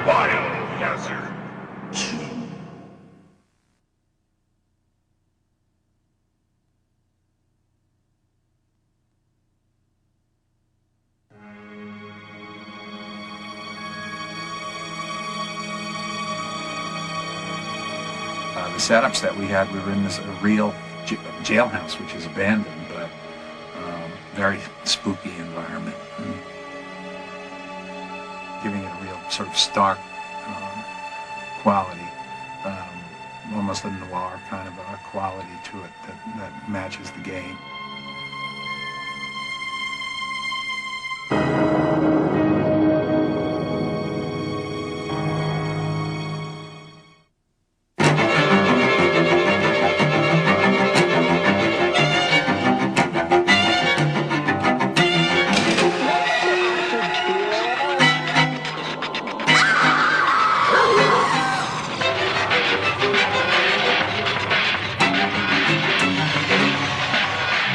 Biohazard 2. The setups that we had, we were in this real jailhouse, which is abandoned, but very spooky environment. Giving it a real sort of stark quality, almost a noir kind of a quality to it that matches the game.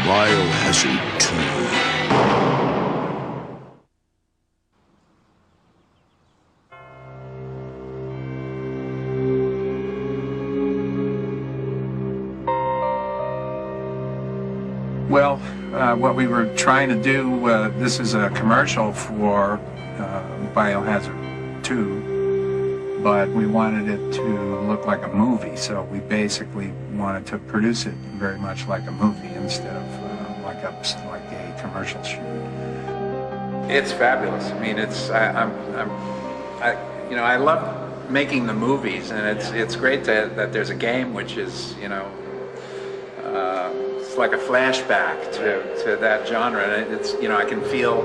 Biohazard 2. Well, what we were trying to do, this is a commercial for Biohazard 2, but we wanted it to look like a movie, so we basically wanted to produce it very much like a movie instead of like a commercial shoot. It's fabulous. I mean, I love making the movies, and it's great that there's a game which is, it's like a flashback to that genre, and it's, I can feel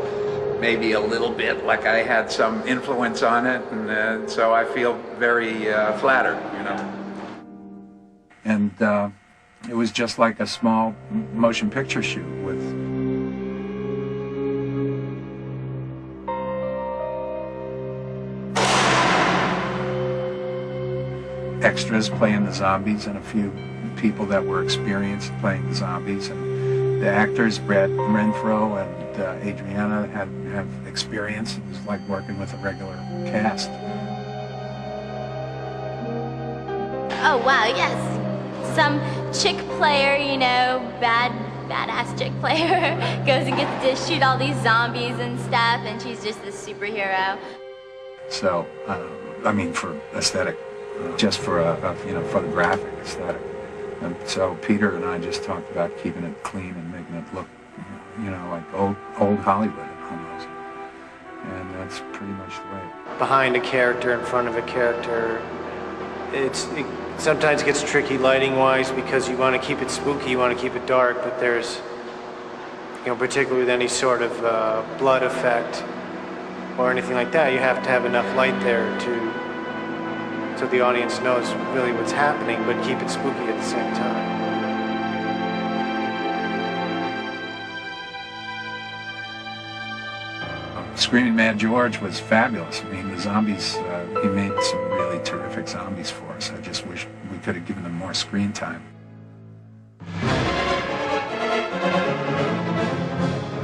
maybe a little bit like I had some influence on it, and so I feel very flattered, And it was just like a small motion picture shoot with extras playing the zombies and a few people that were experienced playing the zombies, and the actors, Brad Renfro and Adriana, have experience. It was like working with a regular cast. Oh wow, yes. Some chick player, badass chick player, goes and gets to shoot all these zombies and stuff, and she's just this superhero. So, I mean, for aesthetic, just for for the graphic aesthetic. And so Peter and I just talked about keeping it clean and making it look, like old Hollywood almost. And that's pretty much the way. Behind a character, in front of a character, it sometimes gets tricky lighting-wise because you want to keep it spooky, you want to keep it dark, but there's, particularly with any sort of blood effect or anything like that, you have to have enough light there so the audience knows really what's happening, but keep it spooky at the same time. Screaming Mad George was fabulous. I mean, the zombies, he made some really terrific zombies for us. I just wish we could have given them more screen time.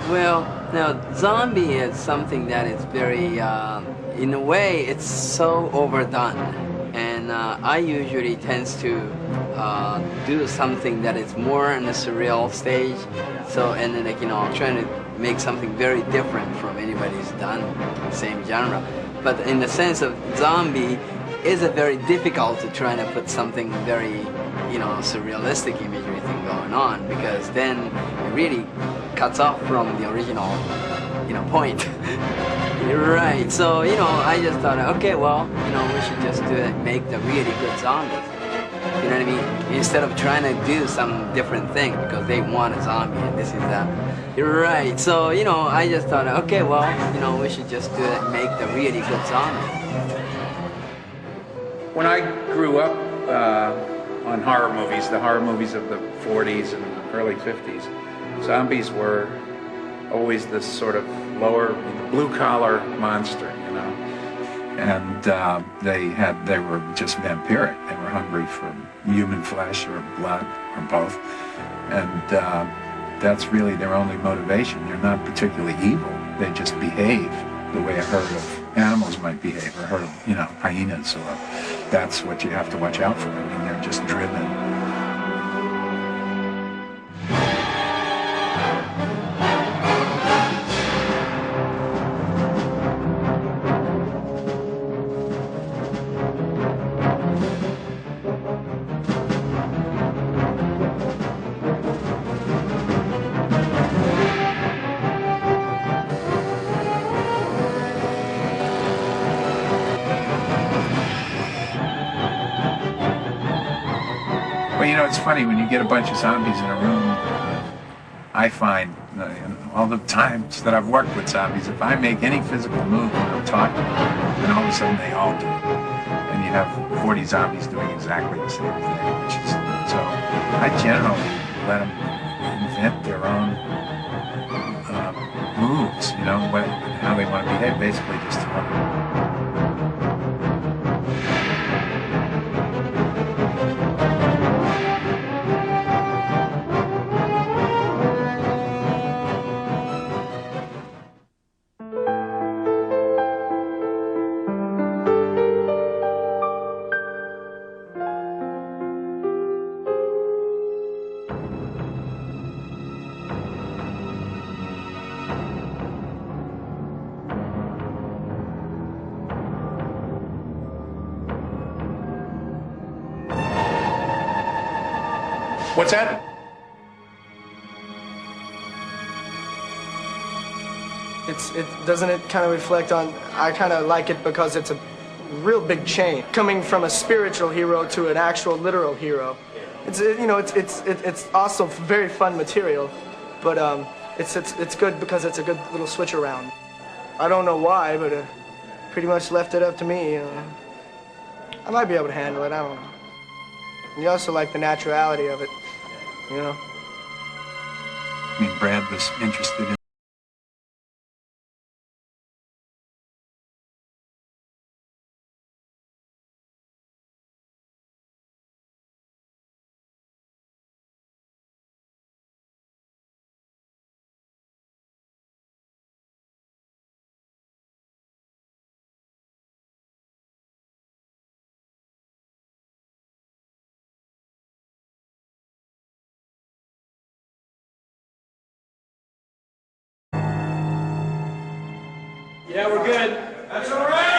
Well, now, zombie is something that is very, in a way, it's so overdone. And I usually tends to do something that is more in the surreal stage. So, and then, trying to make something very different from anybody's done, same genre. But in the sense of zombie, is it very difficult to try to put something very, surrealistic imagery thing going on, because then it really cuts off from the original, point. Right, so, I just thought, okay, well, we should just do it, make the really good zombies. You know what I mean? Instead of trying to do some different thing because they want a zombie and this is that. You're right, so, I just thought, okay, well, we should just do it, make the really good zombie. When I grew up on horror movies, the horror movies of the 40s and early 50s, zombies were always this sort of lower, blue-collar monster, And they were just vampiric. They were hungry for human flesh or blood or both. And that's really their only motivation. They're not particularly evil. They just behave the way a herd of animals might behave, or hyenas, or that's what you have to watch out for. I mean, they're just driven. Well, it's funny when you get a bunch of zombies in a room. I find all the times that I've worked with zombies, if I make any physical move when I'm talking, then all of a sudden they all do. And you have 40 zombies doing exactly the same thing, which is so. I generally let them invent their own moves, how they want to behave, basically just to What's that? Doesn't it kind of reflect on, I kind of like it because it's a real big change coming from a spiritual hero to an actual literal hero. It's also very fun material, but it's good because it's a good little switch around. I don't know why, but pretty much left it up to me. I might be able to handle it, I don't know. You also like the naturality of it, I mean, Brad was interested in Yeah, we're good. That's all right.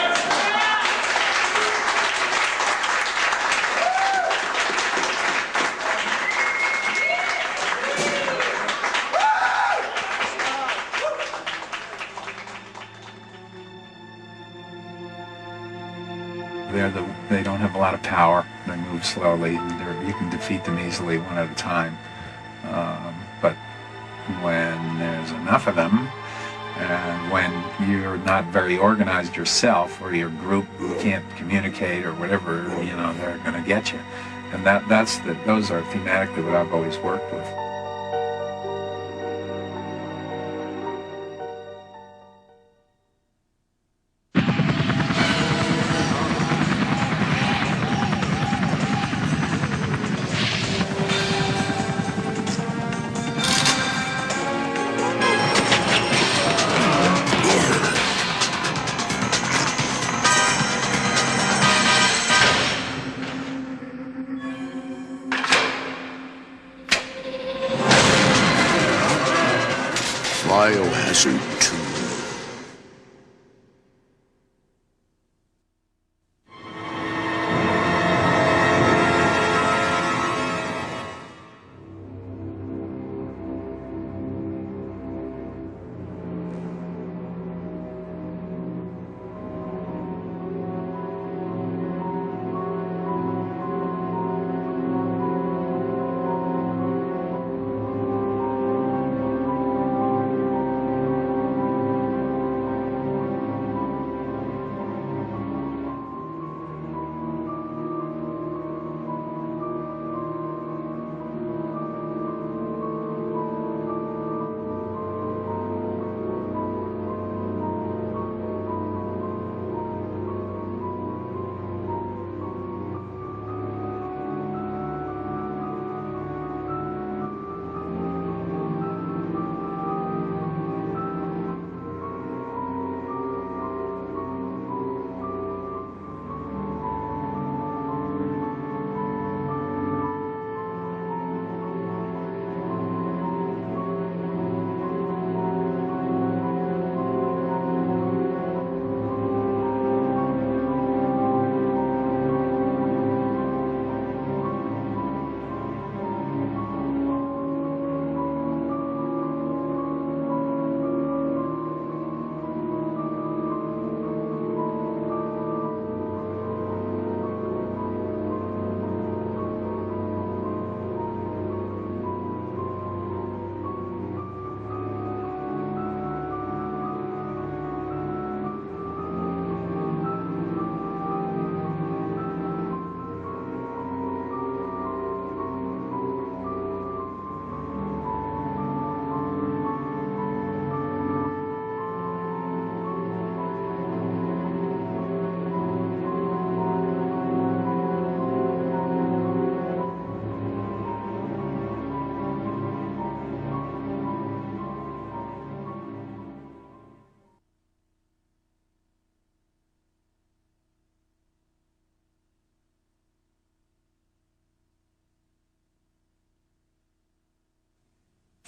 They don't have a lot of power. They move slowly. You can defeat them easily one at a time. But when there's enough of them, and when you're not very organized yourself, or your group can't communicate or whatever, they're going to get you. And those are thematically what I've always worked with.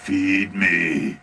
Feed me.